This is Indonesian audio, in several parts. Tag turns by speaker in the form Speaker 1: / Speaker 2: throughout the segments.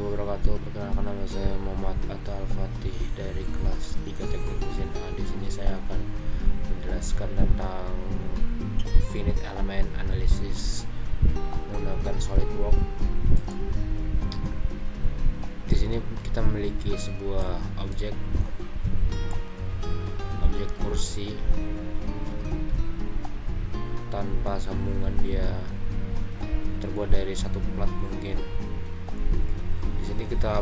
Speaker 1: wabarakatuh. Perkenalkan, nama saya Muhammad Atta Al-Fatih dari kelas 3 Teknik Mesin. Di sini saya akan menjelaskan tentang finite element analysis menggunakan SolidWorks. Di sini kita memiliki sebuah objek kursi tanpa sambungan, dia terbuat dari satu plat mungkin. Di sini kita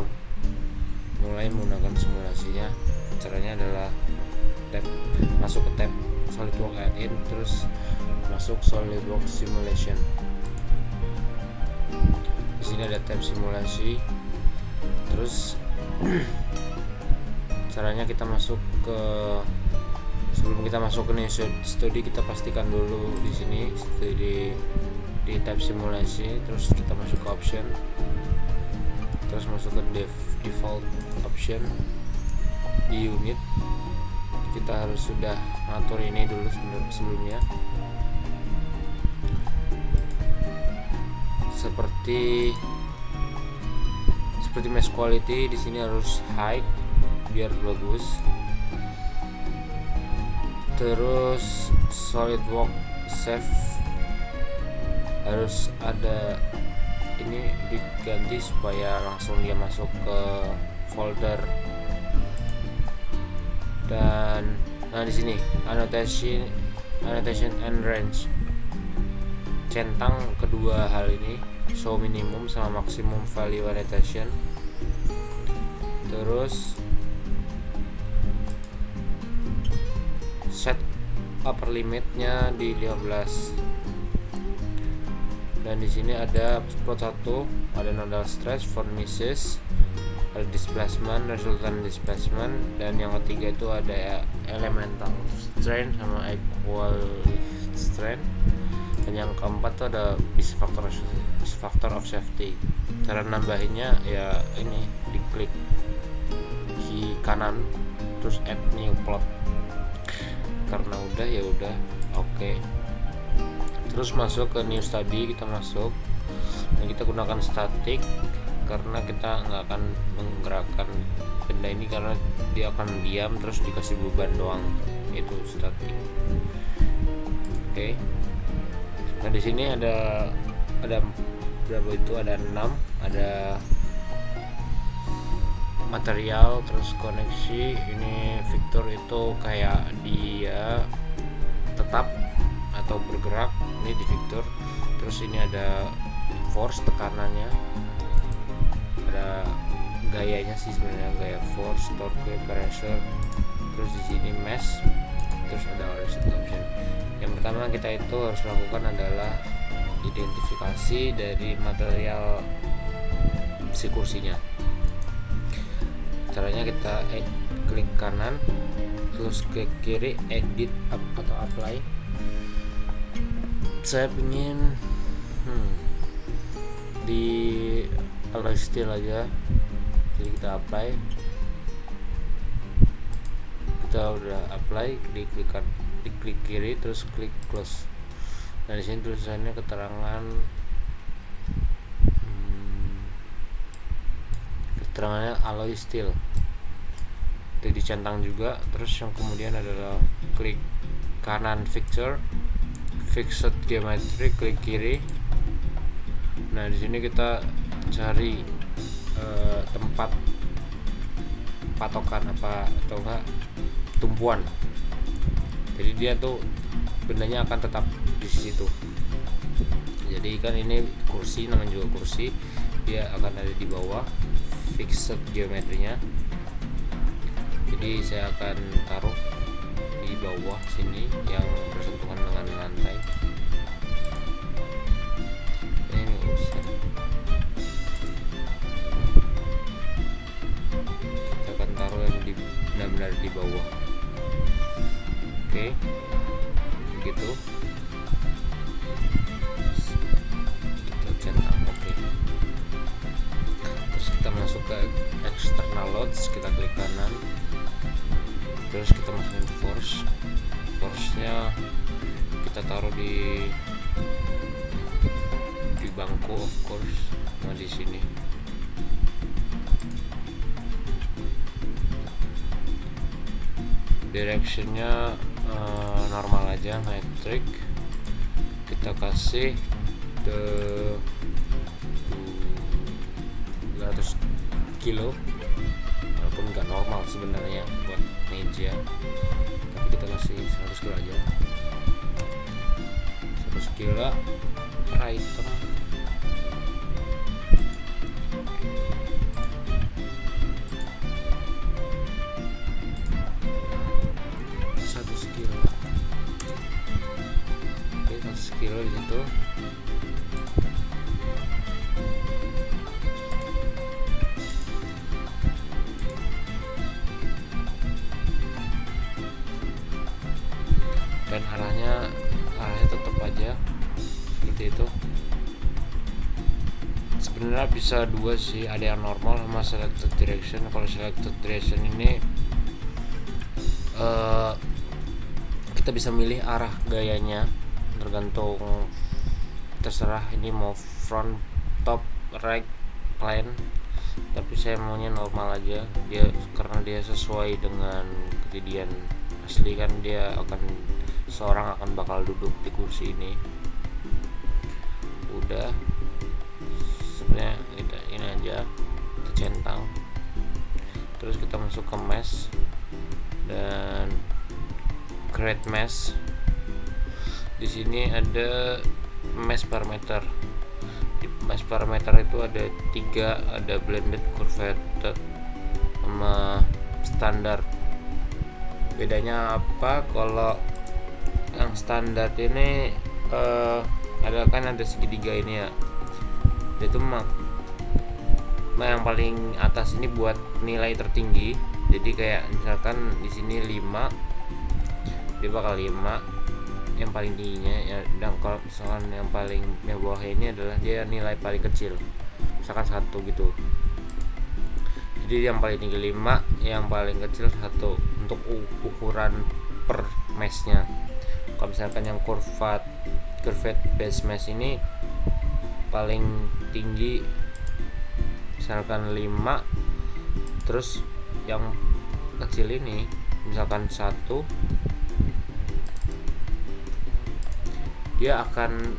Speaker 1: mulai menggunakan simulasinya. Caranya adalah masuk ke tab SolidWorks Add-in, terus masuk SolidWorks Simulation. Di sini ada tab simulasi. Terus caranya kita masuk ke sebelum kita masuk ke new study, kita pastikan dulu di sini di tab simulasi, terus kita masuk ke option, terus masuk ke default option. Di unit kita harus sudah ngatur ini dulu sebelumnya, seperti mesh quality. Di sini harus high biar bagus. Terus SolidWorks save harus ada ini diganti supaya langsung dia masuk ke folder. Dan di sini annotation and range, centang kedua hal ini, show minimum sama maximum value annotation. Terus set upper limitnya di 15. Dan di sini ada plot 1, ada nodal stress, form misses, ada displacement, resultant displacement, dan yang ketiga itu ada elemental strain sama equal strain, dan yang keempat itu ada base factor of safety. Cara nambahinnya ya ini, diklik key kanan terus add new plot. Karena udah ya udah, oke. Terus masuk ke new study, kita masuk dan kita gunakan static karena kita nggak akan menggerakkan benda ini karena dia akan diam, terus dikasih beban doang, itu static. Oke. Nah di sini ada berapa itu, ada 6, ada material, terus koneksi. Ini vektor itu kayak dia tetap atau bergerak, ini di vektor. Terus ini ada force, tekanannya, ada gayanya sih sebenarnya, gaya force, torque, pressure. Terus di sini mesh, terus ada horizontal option. Yang pertama kita itu harus lakukan adalah identifikasi dari material si kursinya. Caranya kita klik kanan, terus klik kiri, edit atau apply. Saya ingin di alloy steel aja, jadi kita apply. Kita udah apply, diklik kiri, terus klik close. Nah di sini tulisannya keterangannya alloy steel, itu dicentang juga. Terus yang kemudian adalah klik kanan fixed geometry, klik kiri. Nah di sini kita cari tempat patokan apa atau enggak tumpuan, jadi dia tuh bendanya akan tetap di situ. Jadi kan ini kursi, namanya juga kursi, dia akan ada di bawah fixed geometrinya. Jadi saya akan taruh di bawah sini yang bersentuhan dengan lantai. Ini usah, kita akan taruh yang benar-benar di bawah. Oke, gitu. Kita centang. Oke. Terus kita masuk ke external loads, kita klik kanan. Terus kita masukin force-nya kita taruh di bangku, of course. Nah di sini directionnya normal aja, metric kita kasih ke 200 kilo, walaupun nggak normal sebenarnya buat meja, tapi kita kasih 100 kilo aja. 100 kilo per item. Kilo di situ. Dan arahnya tetap aja seperti itu. Sebenarnya bisa dua sih, ada yang normal sama selected direction. Kalau selected direction ini kita bisa milih arah gayanya, tergantung, terserah ini mau front, top, right, plane, tapi saya maunya normal aja dia, karena dia sesuai dengan kejadian asli kan, dia seorang akan bakal duduk di kursi ini. Udah, sebenarnya kita ini aja, kita centang, terus kita masuk ke mesh dan create mesh. Di sini ada mesh parameter. Di mesh parameter itu ada 3, ada blended, curved, sama standar. Bedanya apa? Kalau yang standar ini ada segitiga ini ya. Itu yang paling atas ini buat nilai tertinggi. Jadi kayak misalkan di sini 5, dia bakal 5 yang paling tingginya ya, dan kalau misalkan yang bawah ini adalah dia nilai paling kecil, misalkan 1 gitu. Jadi yang paling tinggi 5, yang paling kecil 1 untuk ukuran per meshnya. Kalau misalkan yang curved base mesh ini paling tinggi misalkan 5, terus yang kecil ini misalkan 1, dia akan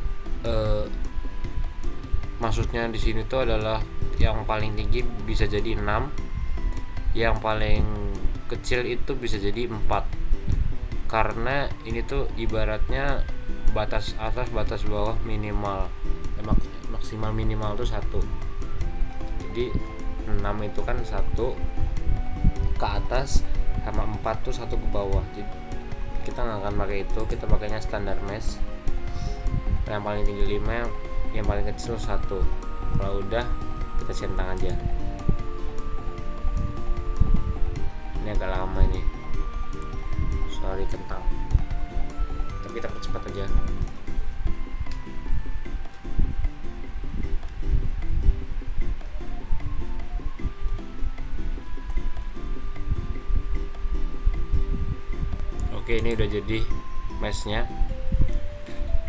Speaker 1: maksudnya di sini tuh adalah yang paling tinggi bisa jadi 6, yang paling kecil itu bisa jadi 4, karena ini tuh ibaratnya batas atas batas bawah minimal, maksimal minimal tuh 1. Jadi 6 itu kan 1 ke atas, sama 4 tuh 1 ke bawah. Jadi kita nggak akan pakai itu, kita pakainya standar mesh. Yang paling tinggi 5, yang paling kecil 1. Kalau udah, kita centang aja. Ini agak lama ini, sorry kentang, tapi kita percepat aja. Oke, ini udah jadi meshnya.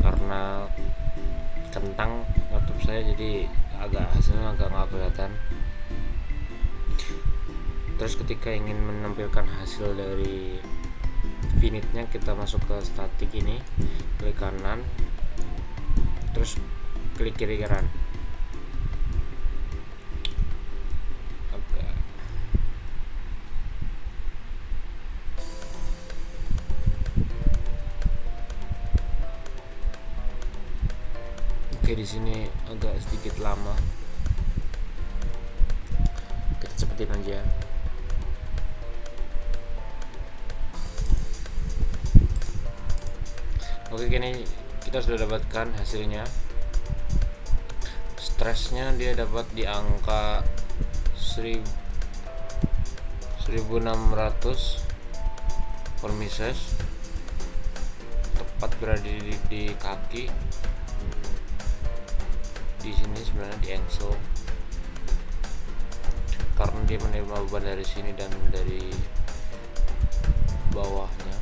Speaker 1: Karena kentang laptop saya, jadi hasilnya agak nggak kelihatan. Terus ketika ingin menampilkan hasil dari finite-nya, kita masuk ke static ini, klik kanan, terus klik kiri kanan. Oke, di sini agak sedikit lama, kita cepetin aja. Oke, kini kita sudah dapatkan hasilnya. Stressnya dia dapat di angka 1600 Hormesis, tepat berada di kaki. Di sini sebenarnya di ankle, karena dia menerima beban dari sini dan dari bawahnya.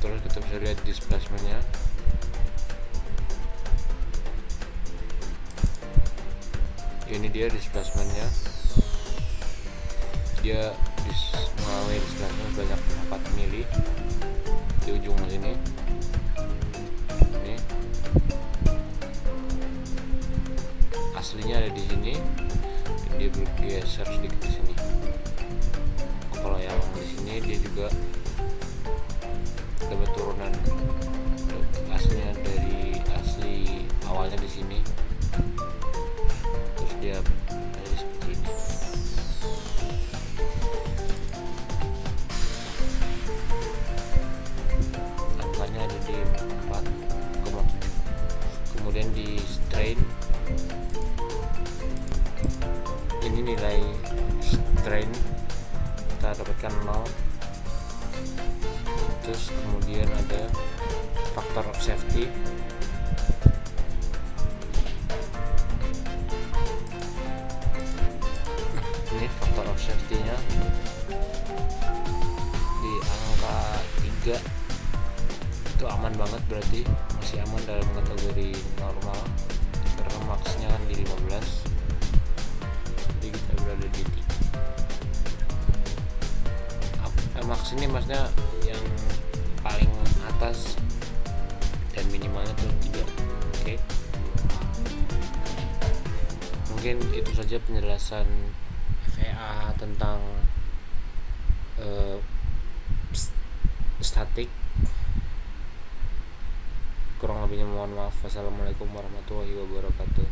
Speaker 1: Terus kita bisa lihat displacementnya. Ini dia displacementnya. dia mengalami displacement sebanyak 4 mili di ujung sini. Ini aslinya ada di sini, dia bergeser sedikit di sini. Kalau yang di sini dia juga dapat turunan aslinya dari asli awalnya di sini, terus dia ada seperti ini. Angkanya ada di 4,7. Kemudian di strain, ini nilai strain kita dapatkan 0. Terus kemudian ada factor of safety, ini factor of safety nya di angka 3. Itu aman banget, berarti masih aman dalam kategori normal karena max-nya kan di 15, jadi kita berada di 3. Max ini maksudnya yang paling atas dan minimalnya tuh 3. Oke. Mungkin itu saja penjelasan FAA tentang statik. Kurang lebihnya mohon maaf. Wassalamualaikum warahmatullahi wabarakatuh.